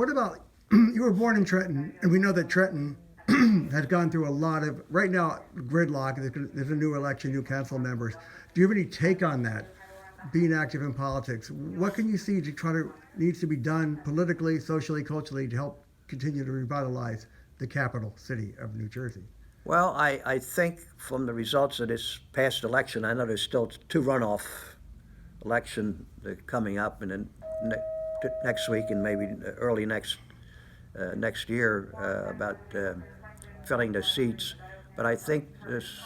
What about, you were born in Trenton, and we know that Trenton has gone through a lot of, right now, gridlock. There's a new election, new council members. Do you have any take on that, being active in politics? What can you see needs to be done politically, socially, culturally to help continue to revitalize the capital city of New Jersey? Well, I think from the results of this past election, I know there's still two runoff election coming up, and then next week and maybe early next year about filling the seats. But I think there's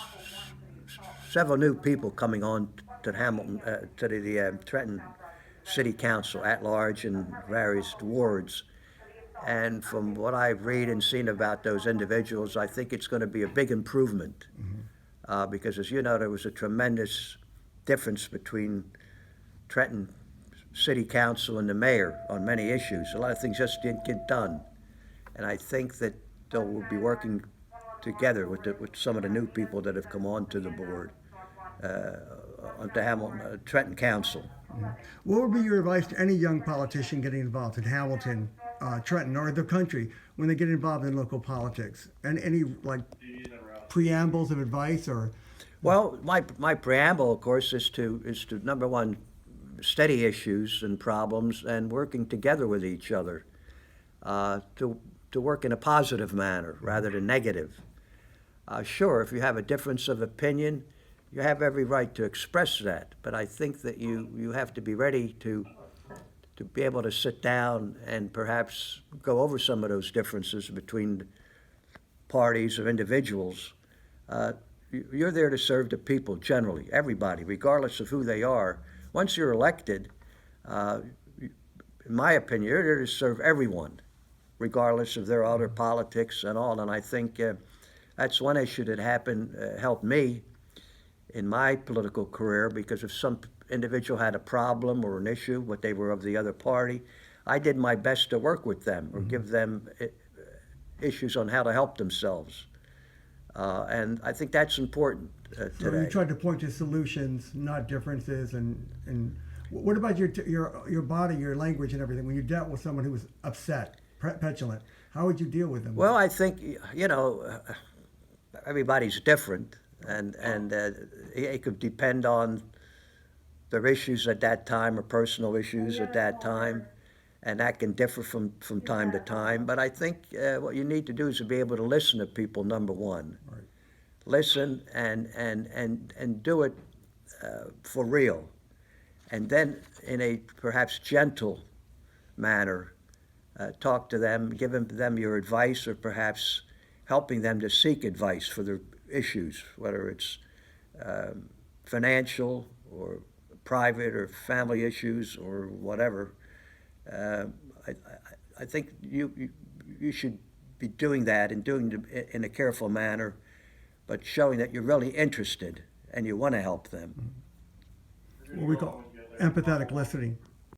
several new people coming on to the Trenton City Council at large in various wards. And from what I've read and seen about those individuals, I think it's going to be a big improvement. Because, as you know, there was a tremendous difference between Trenton City Council and the mayor on many issues. A lot of things just didn't get done. And I think that they'll be working together with some of the new people that have come onto the board, onto Hamilton, Trenton Council. What would be your advice to any young politician getting involved in Hamilton, Trenton, or the country when they get involved in local politics? And any preambles of advice or? Well, my preamble, of course, is to number one, study issues and problems and working together with each other to work in a positive manner rather than negative. Sure, if you have a difference of opinion, you have every right to express that, but I think that you have to be ready to be able to sit down and perhaps go over some of those differences between parties or individuals. You're there to serve the people generally, everybody, regardless of who they are. Once you're elected, in my opinion, you're there to serve everyone, regardless of their other politics and all. And I think that's one issue that helped me in my political career, because if some individual had a problem or an issue, but they were of the other party, I did my best to work with them or give them issues on how to help themselves. And I think that's important today. So you tried to point to solutions, not differences. And what about your body, your language, and everything? When you dealt with someone who was upset, petulant, how would you deal with them? Well, I think everybody's different, and it could depend on their issues at that time or personal issues at that time, and that can differ from time to time. But I think what you need to do is to be able to listen to people, number one. Right. Listen and do it for real. And then in a perhaps gentle manner, talk to them, give them your advice, or perhaps helping them to seek advice for their issues, whether it's financial or private or family issues or whatever. I think you should be doing that and doing it in a careful manner, but showing that you're really interested and you want to help them. What we call empathetic listening.